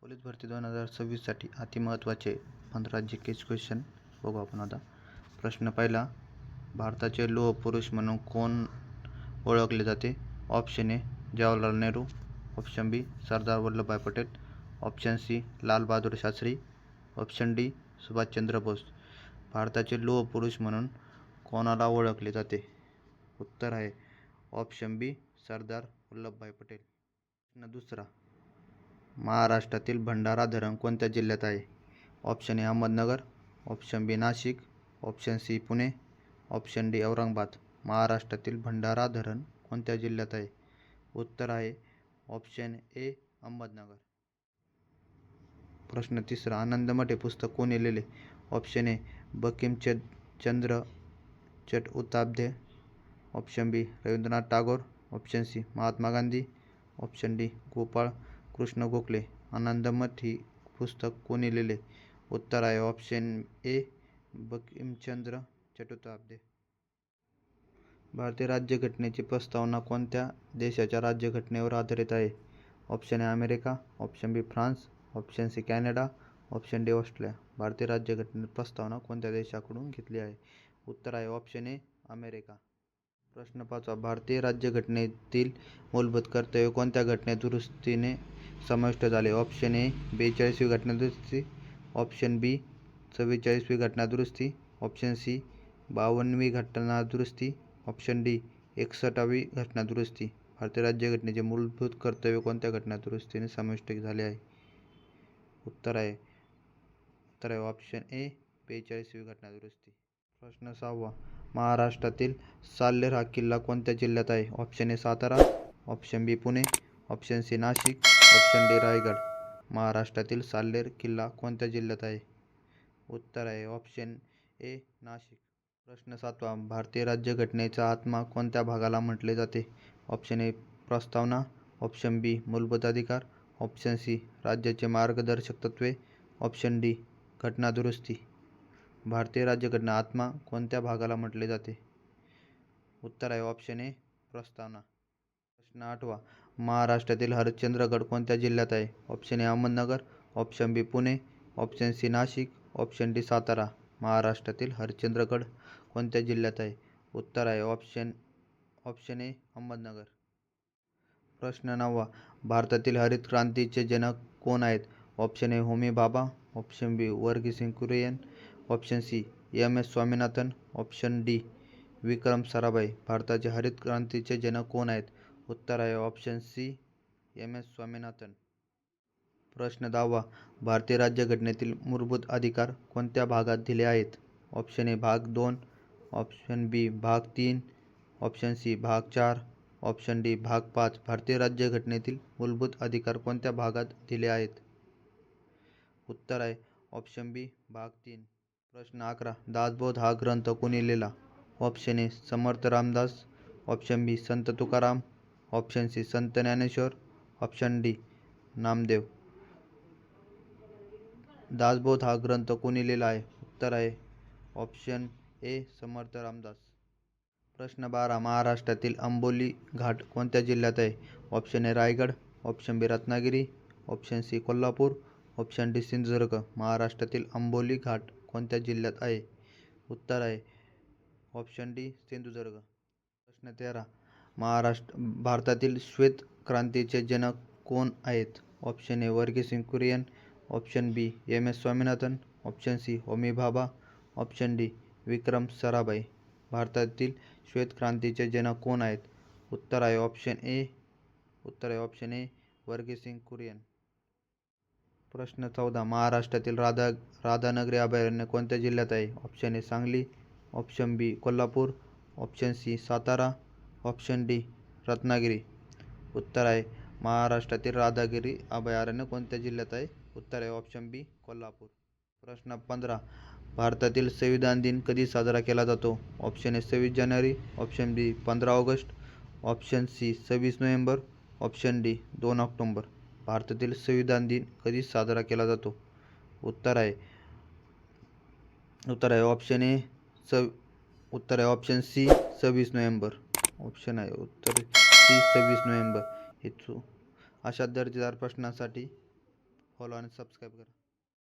Police भरती 2026साठी अतिमहत्त्वाचे 15 GK. Question बघू आपण आता. प्रश्न पहिला, भारताचे लोह पुरुष म्हणून कोण ओळखले जाते? Option A Jawaharlal Nehru, option B Sardar Vallabhbhai Patel, option C Lal Bahadur Shastri, option D Subhashchandra Bose. भारताचे लोह पुरुष म्हणून कोणाला ओळखले जाते? उत्तर आहे ऑप्शन बी सरदार वल्लभभाई पटेल. प्रश्न दुसरा, महाराष्ट्रातील भंडारा धरण कोणत्या जिल्ह्यात आहे? Option A Ahmednagar, option B Nashik, option C Pune, option D Aurangabad. महाराष्ट्रातील भंडारा धरण कोणत्या जिल्ह्यात आहे? उत्तर आहे ऑप्शन ए अहमदनगर. प्रश्न तिसरा, आनंदमठ हे पुस्तक कोणी लिहिले? Option A Bankimchandra Chattopadhyay, option B Rabindranath Tagore, option C Mahatma Gandhi, option D Gopal Krishna Gokhale. Anandmath ही पुस्तक कोणी लिहिले? उत्तर आहे ऑप्शन ए बंकिमचंद्र चट्टोपाध्याय. भारतीय राज्यघटनेची प्रस्तावना कोणत्या देशाच्या राज्यघटनेवर आधारित आहे? Option A America, option B France, option C Canada, option D Australia. भारतीय राज्यघटनेची प्रस्तावना कोणत्या देशाकडून घेतली आहे? उत्तर आहे ऑप्शन ए अमेरिका. प्रश्न पाचवा, भारतीय राज्यघटनेतील मूलभूत कर्तव्य कोणत्या घटनादुरुस्तीने समाविष्ट झाले? ऑप्शन ए 42वी घटनादुरुस्ती, ऑप्शन बी 44वी घटनादुरुस्ती, ऑप्शन सी 52वी घटनादुरुस्ती, ऑप्शन डी 61वी घटनादुरुस्ती. भारतीय राज्यघटनेचे मूलभूत कर्तव्य कोणत्या घटनादुरुस्तीने समाविष्ट झाले आहे? उत्तर आहे ऑप्शन ए 42वी घटनादुरुस्ती. प्रश्न सहावा, महाराष्ट्रातील साल्हेर हा किल्ला कोणत्या जिल्ह्यात आहे? Option A Satara, option B Pune, option C Nashik, option D Raigad. महाराष्ट्रातील साल्हेर किल्ला कोणत्या जिल्ह्यात आहे? उत्तर आहे ऑप्शन ए नाशिक. प्रश्न सातवा, भारतीय राज्यघटनेचा आत्मा कोणत्या भागाला म्हटले जाते? ऑप्शन ए प्रस्तावना, ऑप्शन बी मूलभूत अधिकार, ऑप्शन सी राज्याचे मार्गदर्शक तत्त्वे, ऑप्शन डी घटनादुरुस्ती. भारतीय राज्यघटना आत्मा कोणत्या भागाला म्हटले जाते? उत्तर आहे ऑप्शन ए प्रस्तावना. प्रश्न आठवा, महाराष्ट्रातील हरिश्चंद्रगड कोणत्या जिल्ह्यात आहे? Option A Ahmednagar, option B Pune, option C Nashik, option D Satara. महाराष्ट्रातील हरिश्चंद्रगड कोणत्या जिल्ह्यात आहे? उत्तर आहे ऑप्शन ए अहमदनगर. प्रश्न नववा, भारतातील हरित क्रांतीचे जनक कोण आहेत? Option A Homi Bhabha, option B वर्गीसिंग Kurien, option C M S. Swaminathan, option D Vikram Sarabhai. भारताच्या हरित क्रांतीचे जनक कोण आहेत? उत्तर आहे ऑप्शन सी एम.एस. स्वामीनाथन. प्रश्न दहावा, भारतीय राज्यघटनेतील मूलभूत अधिकार कोणत्या भागात दिले आहेत? ऑप्शन ए भाग 2, ऑप्शन बी भाग 3, ऑप्शन सी भाग 4, ऑप्शन डी भाग 5. भारतीय राज्यघटनेतील मूलभूत अधिकार कोणत्या भागात दिले आहेत? उत्तर आहे ऑप्शन बी भाग 3. प्रश्न 11, दासबोध हा ग्रंथ कोणी लिहिला? Option A Samarth Ramdas, option B Sant Tukaram, option C Sant Dnyaneshwar, option D Namdev. Dasbodh हा ग्रंथ कोणी लिहिला आहे? उत्तर आहे ऑप्शन ए समर्थ रामदास. प्रश्न 12, महाराष्ट्रातील आंबोली घाट कोणत्या जिल्ह्यात आहे? Option A Raigad, option B Ratnagiri, option C Kolhapur, option D Sindhudurg. महाराष्ट्रातील आंबोली घाट कोणत्या जिल्ह्यात आहे? उत्तर आहे ऑप्शन डी सिंधुदुर्ग. प्रश्न 13, भारतातील श्वेत क्रांतीचे जनक कोण आहेत? ऑप्शन ए वर्गीसिंग Kurien, option B M S. Swaminathan, option C Homi Bhabha, option D Vikram Sarabhai. भारतातील श्वेत क्रांतीचे जनक कोण आहेत? उत्तर आहे ऑप्शन ए वर्गीसिंग कुरियन. प्रश्न 14, महाराष्ट्रातील राधानगरी अभयारण्य कोणत्या जिल्ह्यात आहे? Option A Sangli, option B Kolhapur, option C Satara, option D Ratnagiri. उत्तर आहे महाराष्ट्रातील राधानगरी अभयारण्य कोणत्या जिल्ह्यात आहे? उत्तर आहे ऑप्शन बी कोल्हापूर. प्रश्न 15, भारतातील संविधान दिन कधी साजरा केला जातो? ऑप्शन ए 26 जानेवारी, option B 15 August, option C 26 November, option D 2 October. भारतातील संविधान दिन कधी साजरा केला जातो? उत्तर आहे ऑप्शन सी 26 नोव्हेंबर. ऑप्शन आहे उत्तर सी 26 नोव्हेंबर. अशा दर्जेदार प्रश्नांसाठी फॉलो आणि सबस्क्राईब करा.